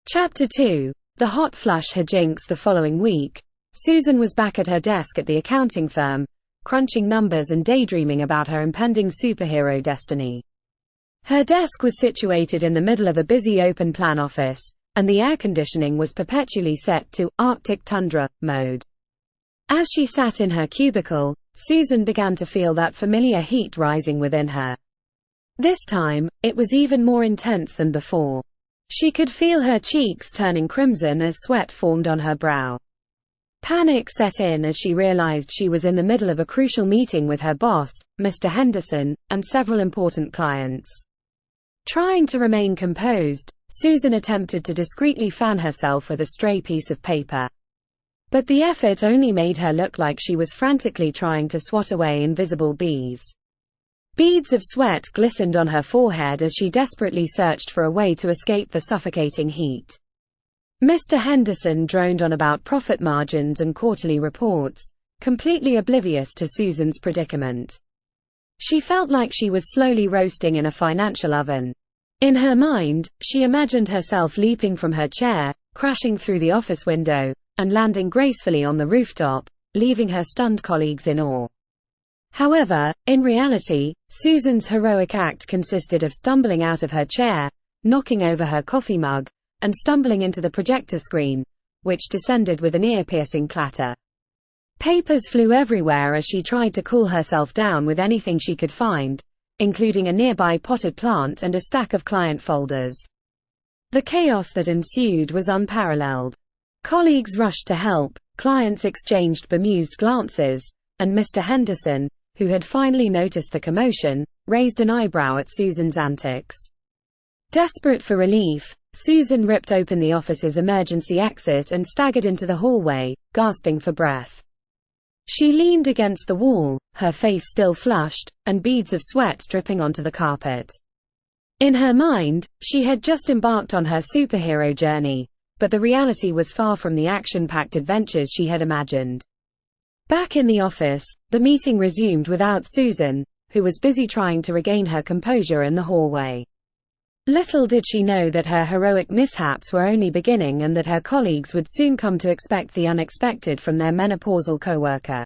Chapter 2. The hot flush Hijinks. The following week, Susan was back at her desk at the accounting firm, crunching numbers and daydreaming about her impending superhero destiny. Her desk was situated in the middle of a busy open-plan office, and the air conditioning was perpetually set to Arctic tundra mode. As she sat in her cubicle, Susan began to feel that familiar heat rising within her. This time, it was even more intense than before. She could feel her cheeks turning crimson as sweat formed on her brow. Panic set in as she realized she was in the middle of a crucial meeting with her boss, Mr. Henderson, and several important clients. Trying to remain composed, Susan attempted to discreetly fan herself with a stray piece of paper. But the effort only made her look like she was frantically trying to swat away invisible bees. Beads of sweat glistened on her forehead as she desperately searched for a way to escape the suffocating heat. Mr. Henderson droned on about profit margins and quarterly reports, completely oblivious to Susan's predicament. She felt like she was slowly roasting in a financial oven. In her mind, she imagined herself leaping from her chair, crashing through the office window, and landing gracefully on the rooftop, leaving her stunned colleagues in awe. However, in reality, Susan's heroic act consisted of stumbling out of her chair, knocking over her coffee mug, and stumbling into the projector screen, which descended with an ear-piercing clatter. Papers flew everywhere as she tried to cool herself down with anything she could find, including a nearby potted plant and a stack of client folders. The chaos that ensued was unparalleled. Colleagues rushed to help, clients exchanged bemused glances, and Mr. Henderson, who had finally noticed the commotion, raised an eyebrow at Susan's antics. Desperate for relief, Susan ripped open the office's emergency exit and staggered into the hallway, gasping for breath. She leaned against the wall, her face still flushed, and beads of sweat dripping onto the carpet. In her mind, she had just embarked on her superhero journey, but the reality was far from the action-packed adventures she had imagined. Back in the office, the meeting resumed without Susan, who was busy trying to regain her composure in the hallway. Little did she know that her heroic mishaps were only beginning and that her colleagues would soon come to expect the unexpected from their menopausal coworker.